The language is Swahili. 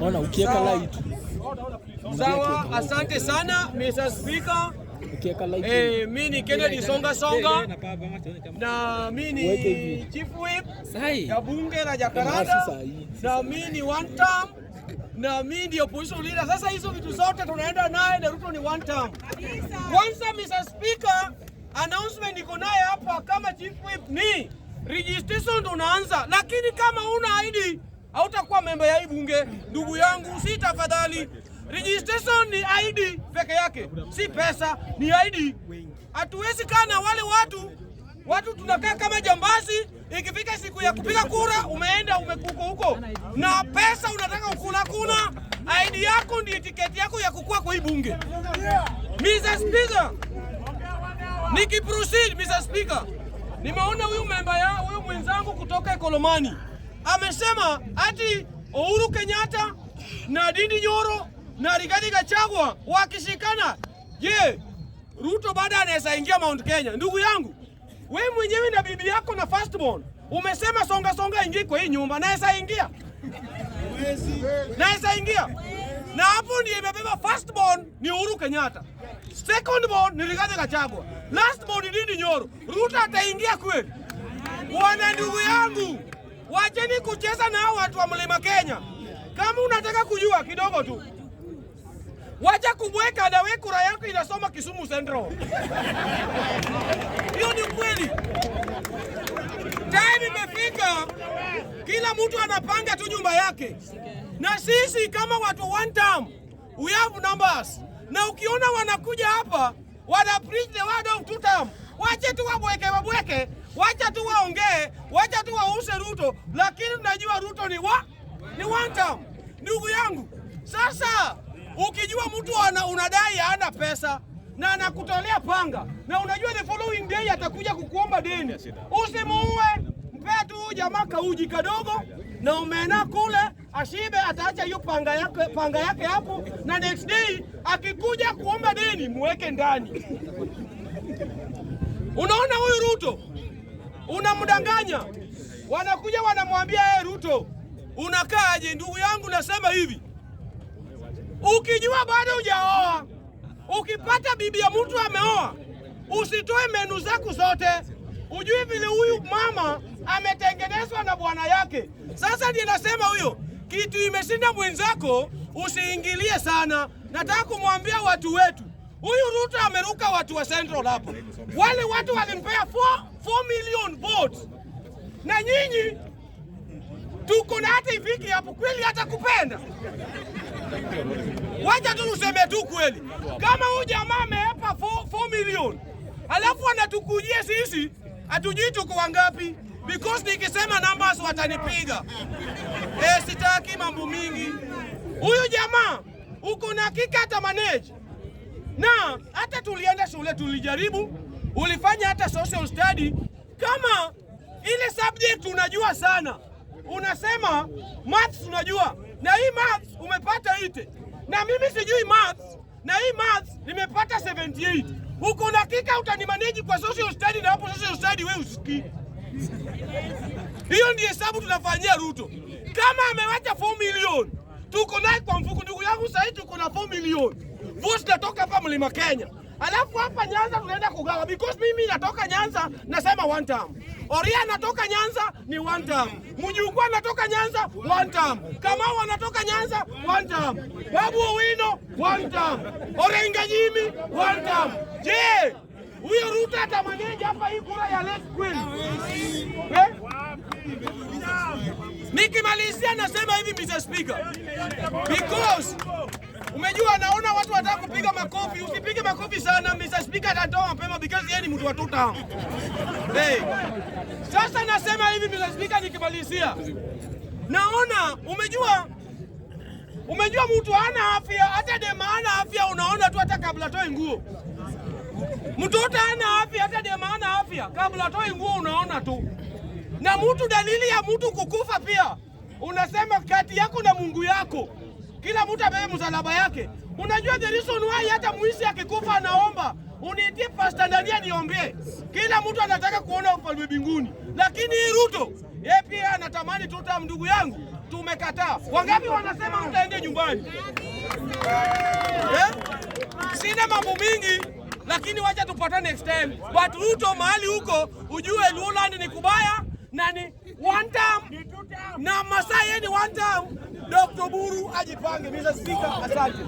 Ona ukiweka light. Sawa, asante sana Mr. Speaker. Ukiweka light. Mimi ni Kennedy Songa na mimi ni Chief Whip ya bunge la Jakarta, na mimi ni one term, na mimi ndio opposition leader. Sasa hizo vitu zote tunaenda naye na Ruto ni one term. Kwanza Mr. Speaker, announcement niko naye hapa kama Chief Whip ni registration tunaanza, lakini kama una ID hautakuwa member ya hii bunge. Ndugu yangu, si tafadhali. Registration ni ID peke yake, si pesa, ni ID. Hatuwezi kana wale watu tunakaa kama jambazi. Ikifika siku ya kupiga kura umeenda umekuko huko na pesa unataka ukuna. ID yako ndio tiketi yako ya kukua kwa hii bunge. Mr. Speaker, nikiproceed Mr. Speaker, nimeona huyu member ya huyu mwenzangu kutoka Kolomani amesema ati Uhuru Kenyatta na Ndindi Nyoro na Rigathi Gachagua wakishikana, je, Ruto baada anaweza ingia Mount Kenya? Ndugu yangu, wewe mwenyewe na bibi yako na firstborn umesema songa ingie kwa hii nyumba, naweza ingia? Naweza ingia? Na hapo ndiye imebeba firstborn ni Uhuru Kenyatta, secondborn ni Rigathi Gachagua, lastborn ni Ndindi Nyoro. Ruto ataingia kweli? Bwana ndugu yangu, wacheni kucheza na hao watu wa Mlima Kenya. Kama unataka kujua kidogo tu, wacha kubweka na wewe kura yako inasoma Kisumu Central. Hiyo ni kweli. Time imefika, kila mtu anapanga tu nyumba yake. Na sisi kama watu one term, we have numbers. Na ukiona wanakuja hapa, wana preach the word of two term, wacha tu wabweke, wacha tu waongee, wacha tu wause Ruto, lakini tunajua Ruto ni one term. Ndugu yangu, sasa ukijua mtu unadai hana pesa na anakutolea panga na unajua the following day atakuja kukuomba deni, usimuue, mpe tu jamaa kauji kadogo na umena kule ashibe, ataacha hiyo panga yake hapo, na next day akikuja kuomba deni muweke ndani. Unaona huyu Ruto unamdanganya, wanakuja wanamwambia Ruto unakaaje? Ndugu yangu, nasema hivi, ukijua bado hujaoa, ukipata bibi ya mtu ameoa, usitoe menu zako zote. Ujui vile huyu mama ametengenezwa na bwana yake. Sasa ndiye nasema huyo kitu imeshinda mwenzako, usiingilie sana. Nataka kumwambia watu wetu, huyu Ruto ameruka watu wa Central hapo. Wale watu walimpea 4 million votes. Na nyinyi tuko na hata ifiki hapo kweli hata kupenda. Wacha tu useme tu kweli. Kama huyu jamaa ameapa 4 million, alafu anatukujia sisi, hatujui tuko wangapi, because nikisema numbers watanipiga. Sitaki mambo mingi. Huyu jamaa uko na hakika hata manage. Na hata tulienda shule tulijaribu, ulifanya hata social study, kama ile subject unajua sana, unasema maths unajua, na hii maths umepata 80, na mimi sijui maths, na hii maths nimepata 78. Uko na hakika utanimanage kwa social study, na hapo social study wewe usikii. Hiyo ndiyo hesabu tunafanyia Ruto. Kama amewacha 4 million, tuko naye kwa mfuko. Ndugu yangu, sasa tuko na 4 million. Votes natoka hapa Mlima Kenya. Alafu hapa Nyanza tunaenda kugawa, because mimi natoka Nyanza nasema one term. Oria natoka Nyanza ni one term. Mjukuu natoka Nyanza one term. Kamau anatoka Nyanza one term. Babu Owino one term. Orenga Jimmy one term. Je, huyo Ruto atamanage hapa hii kura ya left kweli? Nikimalizia nasema hivi Mr. Speaker, because umejua naona watu wataka kupiga makofi. Usipige makofi sana, Mr. Speaker atatoa mapema because yeye ni mtu wa tuta. Sasa nasema hivi Mr. Speaker, nikimalizia, naona umejua mtu hana afya, hata dema hana afya, unaona tu hata kabla toe nguo. Mtoto hana afya, hata dema hana afya, kabla toe nguo unaona tu. Na mtu, dalili ya mtu kukufa pia, unasema kati yako na Mungu yako, kila mtu abebe msalaba yake. Unajua the reason why hata muisi akikufa anaomba, uniitie Pastor Ndania niombe. Kila mtu anataka kuona ufalme mbinguni. Lakini Ruto, yeye pia anatamani tu two term, ndugu yangu, tumekataa. Wangapi wanasema mtaende nyumbani? Sina mambo mingi, lakini wacha tupata next time. But Ruto mahali huko ujue Luoland ni kubaya na ni one term na Masai ni one term. Dr. Buru ajipange. Mr. Speaker, asante.